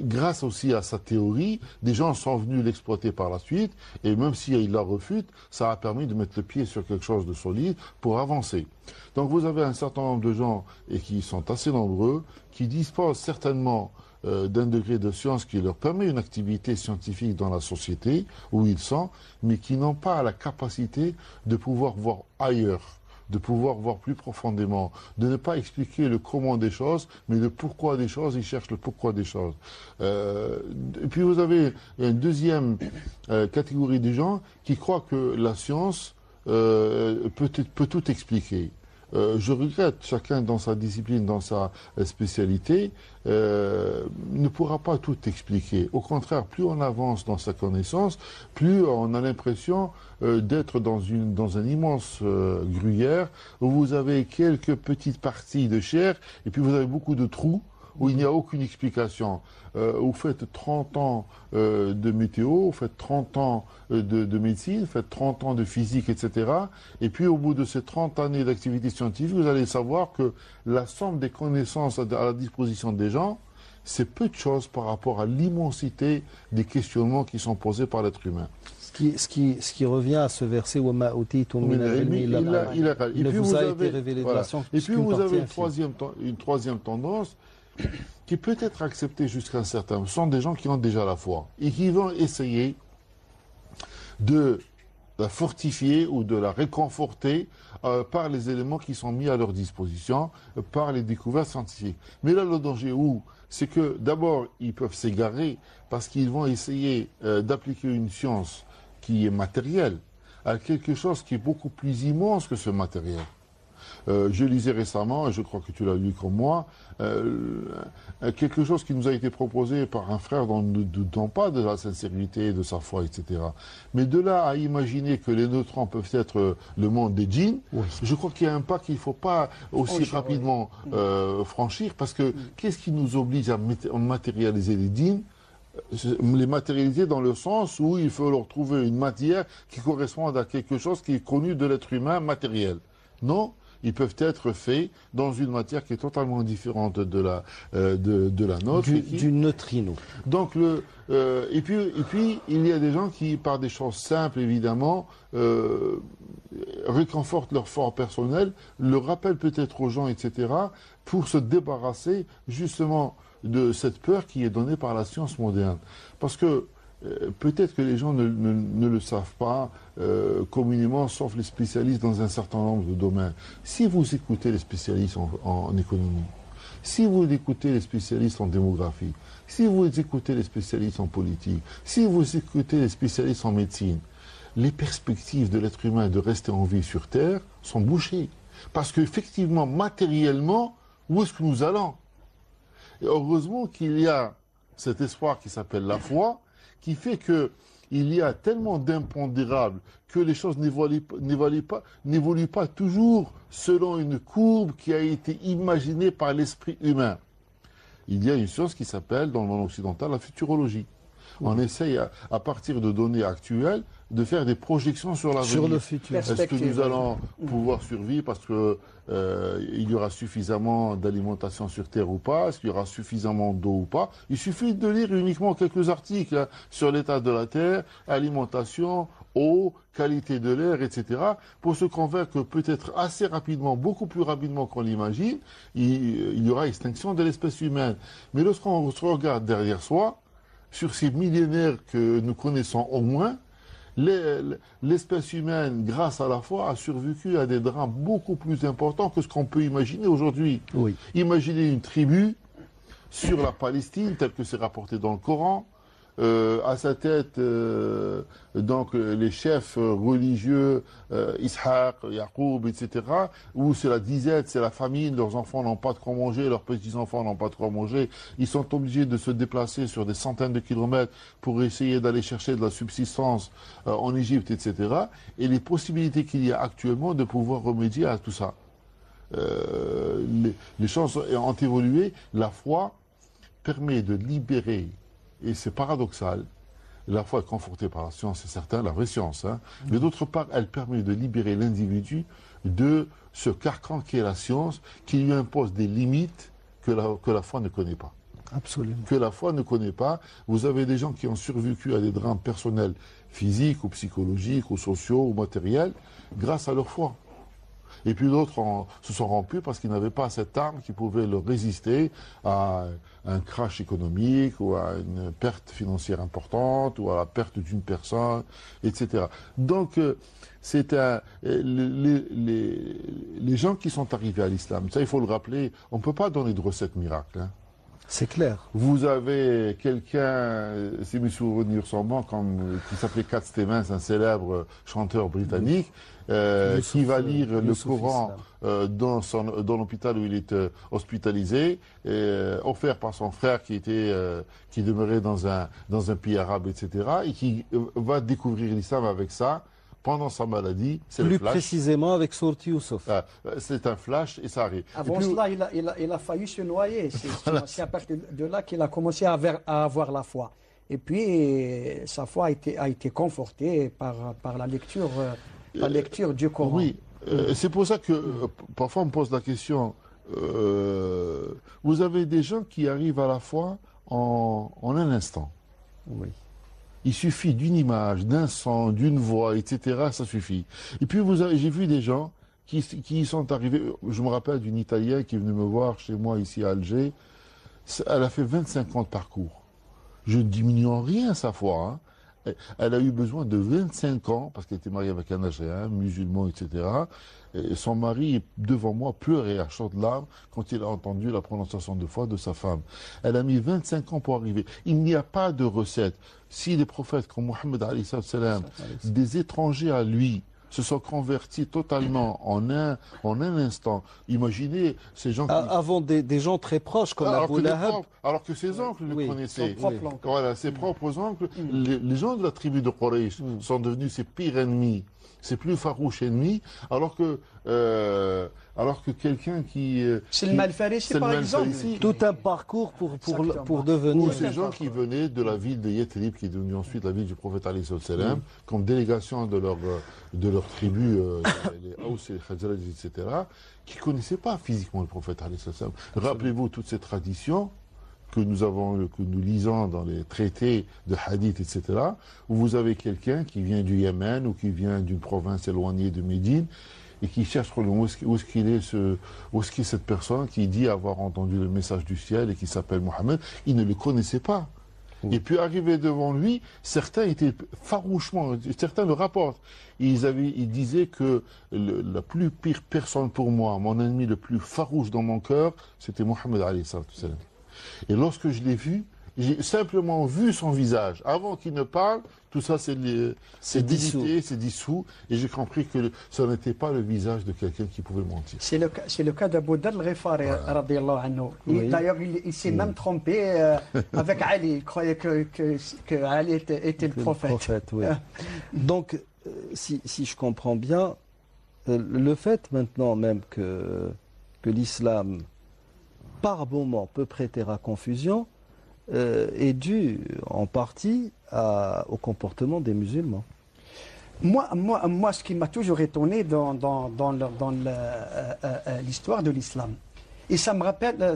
Speaker 4: grâce aussi à sa théorie, des gens sont venus l'exploiter par la suite, et même s'il la refute, ça a permis de mettre le pied sur quelque chose de solide pour avancer. Donc vous avez un certain nombre de gens, et qui sont assez nombreux, qui disposent certainement d'un degré de science qui leur permet une activité scientifique dans la société où ils sont, mais qui n'ont pas la capacité de pouvoir voir ailleurs, de pouvoir voir plus profondément, de ne pas expliquer le comment des choses, mais le pourquoi des choses, ils cherchent le pourquoi des choses. Et puis vous avez une deuxième catégorie de gens qui croient que la science peut tout expliquer. Je regrette, chacun dans sa discipline, dans sa spécialité, ne pourra pas tout expliquer. Au contraire, plus on avance dans sa connaissance, plus on a l'impression d'être dans un immense gruyère où vous avez quelques petites parties de chair et puis vous avez beaucoup de trous où il n'y a aucune explication. Vous faites 30 ans de météo, vous faites 30 ans de médecine, vous faites 30 ans de physique, etc. Et puis au bout de ces 30 années d'activité scientifique, vous allez savoir que la somme des connaissances à la disposition des gens, c'est peu de choses par rapport à l'immensité des questionnements qui sont posés par l'être humain.
Speaker 3: Ce qui revient à ce verset il ne vous a été révélé de la science.
Speaker 4: Et puis vous avez une troisième tendance qui peut être acceptée jusqu'à un certain point. Ce sont des gens qui ont déjà la foi et qui vont essayer de la fortifier ou de la réconforter par les éléments qui sont mis à leur disposition, par les découvertes scientifiques. Mais là, le danger c'est que d'abord, ils peuvent s'égarer parce qu'ils vont essayer d'appliquer une science qui est matérielle à quelque chose qui est beaucoup plus immense que ce matériel. Je lisais récemment, et je crois que tu l'as lu comme moi, quelque chose qui nous a été proposé par un frère dont nous ne doutons pas de la sincérité, de sa foi, etc. Mais de là à imaginer que les neutrons peuvent être le monde des djinns, je crois qu'il y a un pas qu'il ne faut pas aussi rapidement franchir, parce que qu'est-ce qui nous oblige à matérialiser les djinns? Les matérialiser dans le sens où il faut leur trouver une matière qui corresponde à quelque chose qui est connu de l'être humain matériel. Non, ils peuvent être faits dans une matière qui est totalement différente de la nôtre.
Speaker 3: Du neutrino.
Speaker 4: Donc, et puis, il y a des gens qui, par des choses simples, évidemment, réconfortent leur foi personnelle, le rappellent peut-être aux gens, etc., pour se débarrasser, justement, de cette peur qui est donnée par la science moderne. Parce que peut-être que les gens ne le savent pas communément, sauf les spécialistes dans un certain nombre de domaines. Si vous écoutez les spécialistes en économie, si vous écoutez les spécialistes en démographie, si vous écoutez les spécialistes en politique, si vous écoutez les spécialistes en médecine, les perspectives de l'être humain de rester en vie sur Terre sont bouchées. Parce qu'effectivement, matériellement, où est-ce que nous allons? Et heureusement qu'il y a cet espoir qui s'appelle la foi, qui fait que il y a tellement d'impondérables que les choses n'évoluent pas toujours selon une courbe qui a été imaginée par l'esprit humain. Il y a une science qui s'appelle, dans le monde occidental, la futurologie. On essaye, à partir de données actuelles, de faire des projections sur l'avenir.
Speaker 3: Sur le futur.
Speaker 4: Est-ce que nous allons pouvoir survivre parce que il y aura suffisamment d'alimentation sur Terre ou pas? Est-ce qu'il y aura suffisamment d'eau ou pas? Il suffit de lire uniquement quelques articles hein, sur l'état de la Terre, alimentation, eau, qualité de l'air, etc. pour se convaincre que peut-être assez rapidement, beaucoup plus rapidement qu'on l'imagine, il y aura extinction de l'espèce humaine. Mais lorsqu'on se regarde derrière soi, sur ces millénaires que nous connaissons au moins, l'espèce humaine, grâce à la foi, a survécu à des drames beaucoup plus importants que ce qu'on peut imaginer aujourd'hui.
Speaker 3: Oui.
Speaker 4: Imaginez une tribu sur la Palestine, telle que c'est rapporté dans le Coran, à sa tête donc les chefs religieux Ishaq, Yaqub, etc. où c'est la disette, c'est la famine, leurs enfants n'ont pas de quoi manger, leurs petits-enfants n'ont pas de quoi manger, ils sont obligés de se déplacer sur des centaines de kilomètres pour essayer d'aller chercher de la subsistance en Égypte, etc. Et les possibilités qu'il y a actuellement de pouvoir remédier à tout ça. Les choses ont évolué, la foi permet de libérer. Et c'est paradoxal. La foi est confortée par la science, c'est certain, la vraie science. Hein. Mais d'autre part, elle permet de libérer l'individu de ce carcan qui est la science, qui lui impose des limites que la foi ne connaît pas.
Speaker 3: Absolument.
Speaker 4: Que la foi ne connaît pas. Vous avez des gens qui ont survécu à des drames personnels, physiques ou psychologiques ou sociaux ou matériels, grâce à leur foi. Et puis d'autres se sont rompus parce qu'ils n'avaient pas cette arme qui pouvait leur résister à un crash économique ou à une perte financière importante ou à la perte d'une personne, etc. Donc, les gens qui sont arrivés à l'islam, ça il faut le rappeler, on ne peut pas donner de recette miracle. Hein.
Speaker 3: C'est clair.
Speaker 4: Vous avez quelqu'un, si mes souvenirs sont bons, qui s'appelait Cat Stevens, un célèbre chanteur britannique, qui va lire le Coran dans l'hôpital où il est hospitalisé, offert par son frère qui demeurait dans un pays arabe, etc., et qui va découvrir l'islam avec ça. Pendant sa maladie, c'est le flash.
Speaker 3: Plus précisément avec Sourate Youssouf.
Speaker 4: C'est un flash et ça arrive.
Speaker 5: Avant cela, il a failli se noyer. C'est à partir de là qu'il a commencé à avoir la foi. Et puis, sa foi a été confortée par la lecture du Coran.
Speaker 4: Oui, c'est pour ça que parfois on me pose la question, vous avez des gens qui arrivent à la foi en un instant.
Speaker 3: Oui.
Speaker 4: Il suffit d'une image, d'un son, d'une voix, etc. Ça suffit. Et puis j'ai vu des gens qui sont arrivés. Je me rappelle d'une Italienne qui est venue me voir chez moi ici à Alger. Elle a fait 25 ans de parcours. Je ne diminue en rien sa foi. Hein. Elle a eu besoin de 25 ans, parce qu'elle était mariée avec un Algérien, musulman, etc. Et son mari, devant moi, pleurait à chaudes larmes quand il a entendu la prononciation de foi de sa femme. Elle a mis 25 ans pour arriver. Il n'y a pas de recette. Si les prophètes comme Mohammed, des étrangers à lui, se sont convertis totalement en un instant. Imaginez ces gens qui...
Speaker 3: Avant des gens très proches comme Abu Lahab.
Speaker 4: Alors que ses oncles le connaissaient.
Speaker 5: Voilà,
Speaker 4: ses propres oncles. Les gens de la tribu de Quraysh sont devenus ses pires ennemis, ses plus farouches ennemis, alors que quelqu'un qui...
Speaker 5: C'est le Mal-Farisi, par exemple.
Speaker 3: Tout un parcours pour devenir...
Speaker 4: Ou ces gens qui venaient de la ville de Yathrib, qui est devenue ensuite la ville du prophète alayhi salam, comme délégation de leur tribu, les Haus et les Khazraj, etc., qui ne connaissaient pas physiquement le prophète alayhi salam. Rappelez-vous toutes ces traditions que nous lisons dans les traités de hadith, etc., où vous avez quelqu'un qui vient du Yémen ou qui vient d'une province éloignée de Médine et qui cherche où est-ce qu'il est cette personne qui dit avoir entendu le message du ciel et qui s'appelle Mohammed. Il ne le connaissait pas. Et puis arrivé devant lui, certains étaient farouchement, certains le rapportent. Ils disaient que la plus pire personne pour moi, mon ennemi le plus farouche dans mon cœur, c'était Mohammed alayhi salam. Et lorsque je l'ai vu, j'ai simplement vu son visage. Avant qu'il ne parle, tout ça c'est dissous, c'est dissous. Et j'ai compris que ça n'était pas le visage de quelqu'un qui pouvait mentir.
Speaker 5: C'est le cas d'Abu Dharr al-Ghifari, radiyallahu anhu.
Speaker 3: Oui.
Speaker 5: D'ailleurs, il s'est même trompé avec Ali. Il croyait que Ali était le prophète.
Speaker 3: Oui. Donc, si je comprends bien, le fait maintenant même que l'islam, par moment, peut prêter à confusion, est dû en partie au comportement des musulmans.
Speaker 5: Moi, ce qui m'a toujours étonné dans l'histoire de l'islam, et ça me rappelle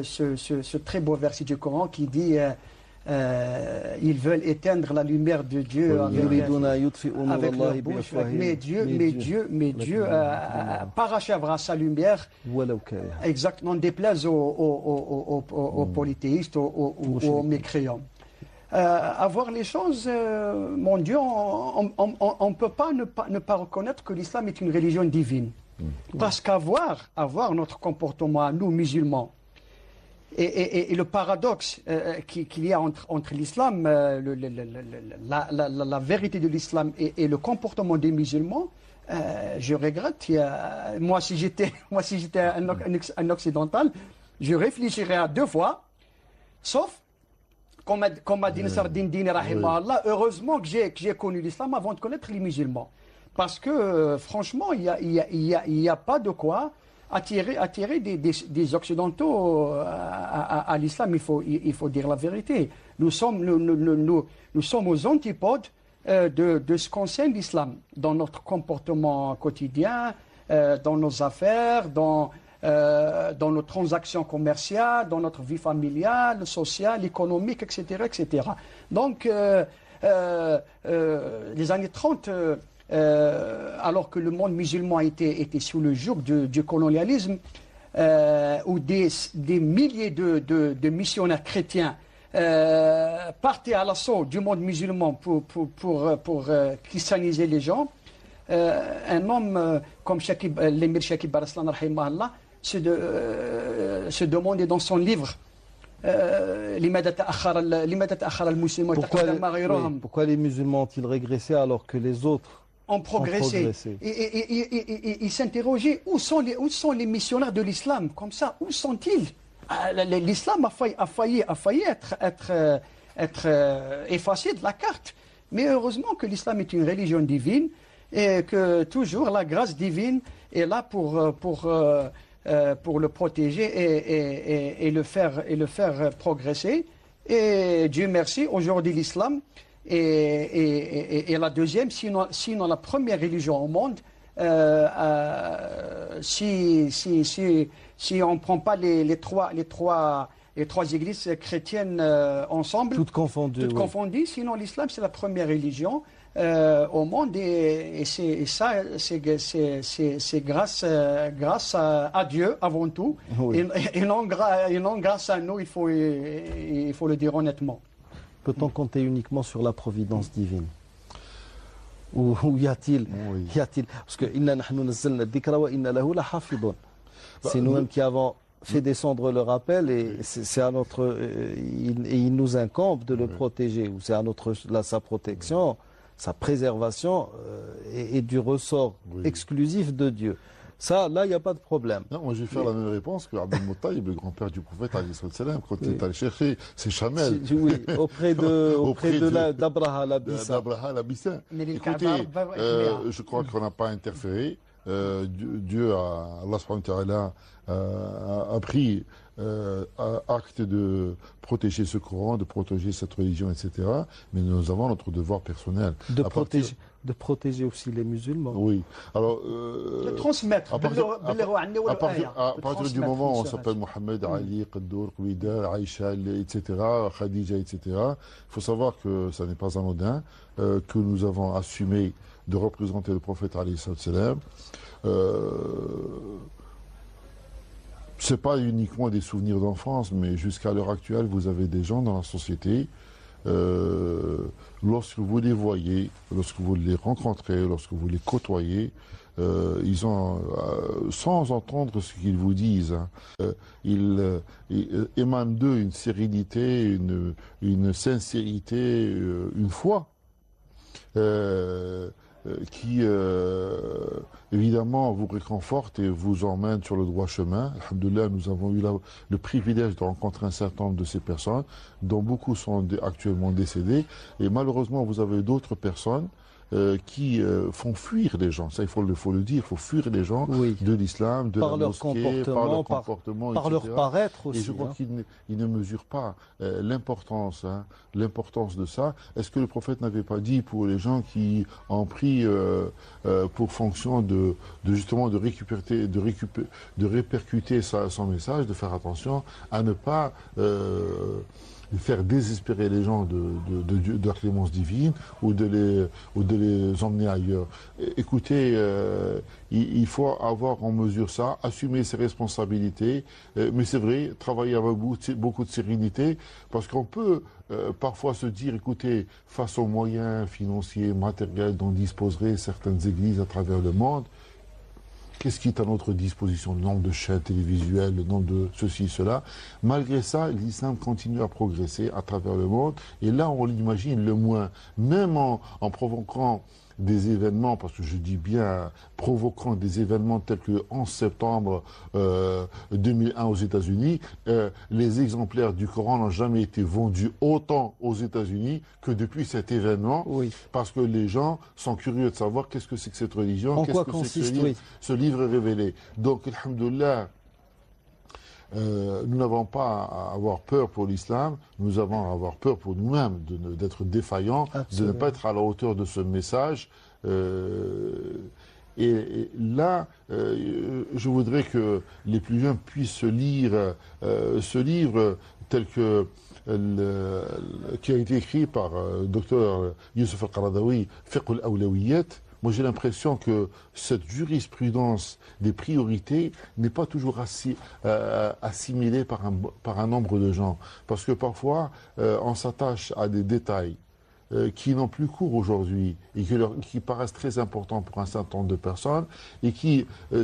Speaker 5: ce très beau verset du Coran qui dit ils veulent éteindre la lumière de Dieu avec leur bouche, mais Dieu parachèvera sa lumière, exact, n'en déplaise aux polythéistes, aux mécréants. À voir les choses, mon Dieu, on ne peut pas ne pas reconnaître que l'islam est une religion divine. Parce qu'avoir notre comportement à nous, musulmans, et le paradoxe qu'il y a entre l'islam, la vérité de l'islam et le comportement des musulmans, je regrette. Moi, si j'étais un occidental, je réfléchirais à deux fois, sauf, comme a dit Nasr ad-Din Dini, rahimahullah, heureusement que j'ai connu l'islam avant de connaître les musulmans. Parce que, franchement, il n'y a pas de quoi attirer des Occidentaux à l'islam. Il faut dire la vérité. Nous sommes aux antipodes de ce qu'enseigne l'islam dans notre comportement quotidien, dans nos affaires, dans nos transactions commerciales, dans notre vie familiale, sociale, économique, etc. etc. Donc, les années 30, alors que le monde musulman était sous le joug du colonialisme, où des milliers de missionnaires chrétiens partaient à l'assaut du monde musulman pour christianiser les gens, un homme comme l'émir Shakib Baraslan, rahimahullah, se demandait dans son livre
Speaker 3: pourquoi les musulmans ont-ils régressé alors que les autres
Speaker 5: ont progressé. Et il s'interrogeait où sont les missionnaires de l'islam, comme ça, où sont-ils? L'islam a failli être effacé de la carte. Mais heureusement que l'islam est une religion divine et que toujours la grâce divine est là pour le protéger et le faire progresser. Et Dieu merci, aujourd'hui l'islam est la deuxième, sinon la première religion au monde. Si on ne prend pas les trois églises chrétiennes ensemble,
Speaker 3: toutes confondues,
Speaker 5: sinon l'islam c'est la première religion au monde, et c'est grâce à Dieu avant tout, oui. et non grâce à nous, il faut le dire honnêtement.
Speaker 3: Peut-on compter uniquement sur la providence divine? Ou y a-t-il parce que c'est nous-mêmes qui avons fait descendre le rappel, et c'est à notre il nous incombe de le protéger, ou c'est à sa protection, sa préservation est du ressort exclusif de Dieu. Ça, là, il n'y a pas de problème.
Speaker 4: Non, moi, je vais faire la même réponse que Abdel Muttalib, le grand-père du prophète, quand il est allé chercher ses chamelles.
Speaker 3: Oui, auprès d'Abraha l'Abyssin.
Speaker 4: Écoutez, je crois qu'on n'a pas interféré. Dieu, Allah subhanahu wa ta'ala, a pris acte de protéger ce Coran, de protéger cette religion, etc. Mais nous avons notre devoir personnel.
Speaker 3: De protéger aussi les musulmans.
Speaker 4: Oui. Alors,
Speaker 5: de transmettre.
Speaker 4: À partir du moment où on s'appelle Mohamed, Ali, Qaddour, Qouida, Aïcha, etc., Khadija, etc., il faut savoir que ça n'est pas anodin, que nous avons assumé de représenter le prophète alayhi salam. C'est pas uniquement des souvenirs d'enfance, mais jusqu'à l'heure actuelle, vous avez des gens dans la société lorsque vous les voyez, lorsque vous les rencontrez, lorsque vous les côtoyez, ils ont, sans entendre ce qu'ils vous disent, hein, ils émanent d'eux une sérénité, une sincérité, une foi qui évidemment vous réconforte et vous emmène sur le droit chemin. Alhamdoulilah, nous avons eu le privilège de rencontrer un certain nombre de ces personnes, dont beaucoup sont actuellement décédés, et malheureusement vous avez d'autres personnes qui font fuir les gens. Ça, il faut le dire, il faut fuir les gens de l'islam, de la mosquée, par leur comportement,
Speaker 3: par leur paraître aussi.
Speaker 4: Et je crois qu'ils ne mesurent pas l'importance de ça. Est-ce que le prophète n'avait pas dit pour les gens qui ont pris pour fonction de répercuter son message, de faire attention à ne pas faire désespérer les gens de la clémence divine ou de les emmener ailleurs. Écoutez, il faut avoir en mesure ça, assumer ses responsabilités, mais c'est vrai, travailler avec beaucoup de sérénité, parce qu'on peut parfois se dire, écoutez, face aux moyens financiers, matériels dont disposeraient certaines églises à travers le monde, qu'est-ce qui est à notre disposition? Le nombre de chaînes télévisuelles, le nombre de ceci, cela. Malgré ça, l'islam continue à progresser à travers le monde. Et là, on l'imagine le moins. Même en provoquant des événements, parce que je dis bien provoquant des événements tels que le 11 septembre 2001 aux États-Unis, les exemplaires du Coran n'ont jamais été vendus autant aux États-Unis que depuis cet événement, parce que les gens sont curieux de savoir qu'est-ce que c'est que cette religion, qu'est-ce que c'est que ce livre révélé. Donc, alhamdoulilah, nous n'avons pas à avoir peur pour l'islam, nous avons à avoir peur pour nous-mêmes d'être défaillants, de ne pas être à la hauteur de ce message. Et là, je voudrais que les plus jeunes puissent lire ce livre tel que qui a été écrit par Dr Youssef Al-Qaradawi, Fiqh al-Awlawiyat. Moi, j'ai l'impression que cette jurisprudence des priorités n'est pas toujours assimilée par un nombre de gens. Parce que parfois, on s'attache à des détails qui n'ont plus cours aujourd'hui et qui paraissent très importants pour un certain nombre de personnes et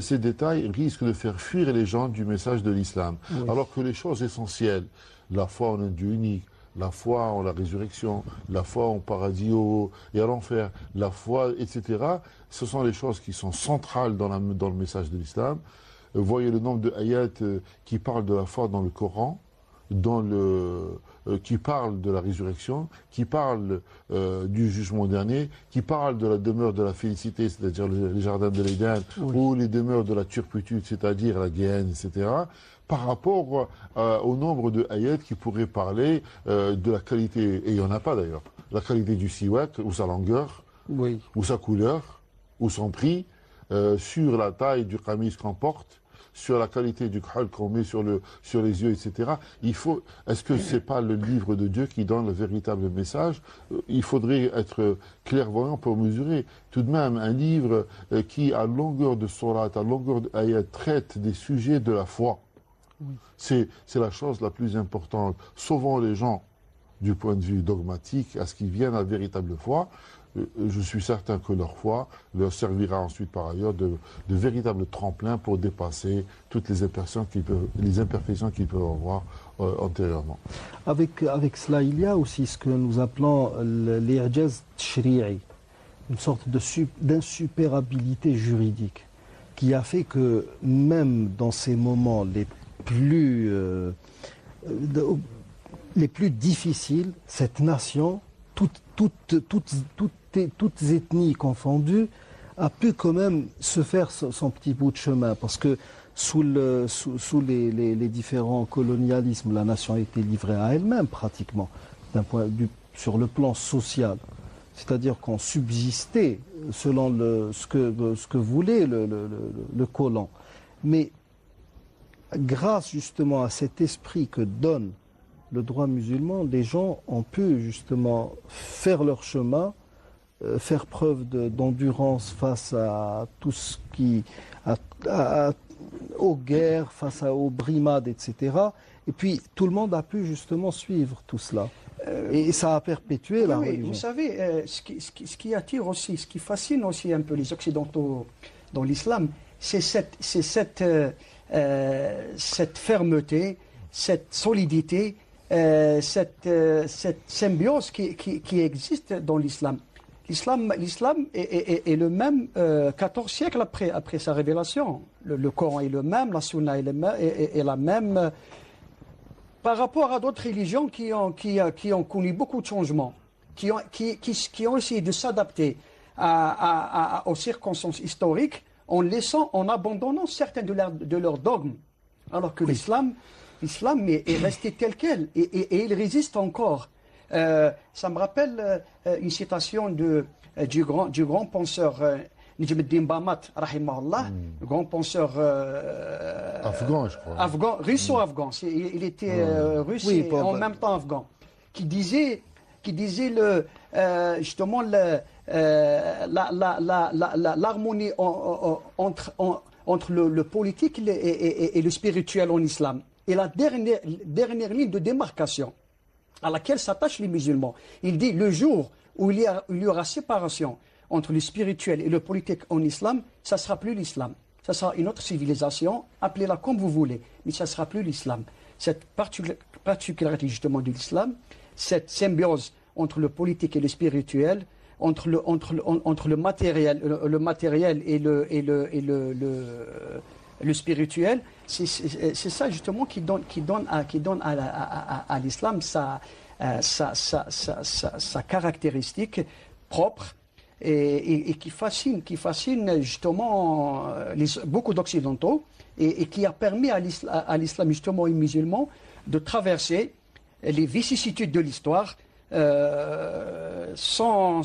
Speaker 4: ces détails risquent de faire fuir les gens du message de l'islam. Alors que les choses essentielles, la foi en un Dieu unique, la foi en la résurrection, la foi en paradis et à l'enfer, la foi, etc. Ce sont les choses qui sont centrales dans le message de l'islam. Voyez le nombre de ayats qui parlent de la foi dans le Coran, qui parlent de la résurrection, qui parlent du jugement dernier, qui parlent de la demeure de la félicité, c'est-à-dire les jardins de l'Éden, ou les demeures de la turpitude, c'est-à-dire la Guéhenne, etc., par rapport au nombre de ayats qui pourraient parler de la qualité, et il n'y en a pas d'ailleurs, la qualité du siwak, ou sa longueur, ou sa couleur, ou son prix, sur la taille du qamis qu'on porte, sur la qualité du khal qu'on met sur les yeux, etc. Est-ce que c'est pas le livre de Dieu qui donne le véritable message? Il faudrait être clairvoyant pour mesurer. Tout de même, un livre qui, à longueur de sourate, à longueur d'ayat, traite des sujets de la foi. C'est la chose la plus importante. Sauvons les gens du point de vue dogmatique à ce qu'ils viennent à la véritable foi. Je suis certain que leur foi leur servira ensuite par ailleurs de véritable tremplin pour dépasser toutes les imperfections qu'ils peuvent avoir antérieurement.
Speaker 3: Avec cela, il y a aussi ce que nous appelons l'irjaz tshri'i, une sorte d'insupérabilité juridique qui a fait que même dans ces moments les plus difficiles, cette nation, toutes ethnies confondues, a pu quand même se faire son petit bout de chemin. Parce que sous les différents colonialismes, la nation a été livrée à elle-même pratiquement, sur le plan social. C'est-à-dire qu'on subsistait selon ce que voulait le colon. Mais grâce justement à cet esprit que donne le droit musulman, les gens ont pu justement faire leur chemin, faire preuve d'endurance face à tout ce qui... aux guerres, face aux brimades, etc. Et puis tout le monde a pu justement suivre tout cela. Et ça a perpétué la
Speaker 5: oui,
Speaker 3: religion.
Speaker 5: vous savez, ce qui attire aussi, ce qui fascine aussi un peu les Occidentaux dans l'islam, c'est cette fermeté, cette solidité, cette symbiose qui existe dans l'islam. L'islam est le même 14 siècles après sa révélation. Le Coran est le même, la Sunna est la même. Par rapport à d'autres religions qui ont connu beaucoup de changements, qui ont essayé de s'adapter aux circonstances historiques en abandonnant certains de leurs dogmes. Alors que l'islam est resté tel quel et il résiste encore. Ça me rappelle une citation du grand penseur Najm ad-Din Bamat, rahimahullah, le grand penseur
Speaker 4: afghan, je crois.
Speaker 5: Russo-afghan. Il était russe et en même temps afghan, qui disait justement l'harmonie entre le politique et le spirituel en islam. Et la dernière ligne de démarcation à laquelle s'attachent les musulmans. Il dit le jour où il y aura séparation entre le spirituel et le politique en islam, ça ne sera plus l'islam. Ça sera une autre civilisation, appelez-la comme vous voulez, mais ça ne sera plus l'islam. Cette particularité justement de l'islam, cette symbiose entre le politique et le spirituel, entre le matériel et le spirituel, c'est ça justement qui donne à l'islam sa caractéristique propre et qui fascine justement beaucoup d'Occidentaux et qui a permis à l'islam justement et aux musulmans de traverser les vicissitudes de l'histoire sans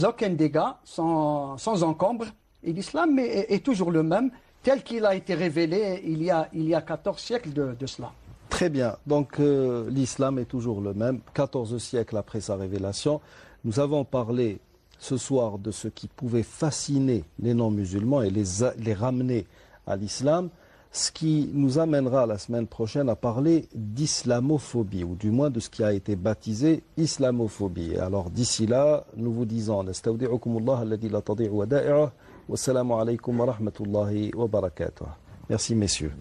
Speaker 5: aucun dégât, sans encombre. Et l'islam est toujours le même, tel qu'il a été révélé il y a 14 siècles de cela.
Speaker 3: Très bien. Donc l'islam est toujours le même, 14 siècles après sa révélation. Nous avons parlé ce soir de ce qui pouvait fasciner les non-musulmans et les ramener à l'islam, ce qui nous amènera la semaine prochaine à parler d'islamophobie, ou du moins de ce qui a été baptisé islamophobie. Alors d'ici là, nous vous disons nastawdi'ukumullah alladhi la tadi'u wada'i'ah. Wassalamu alaykum wa rahmatullahi wa barakatuh. Merci messieurs.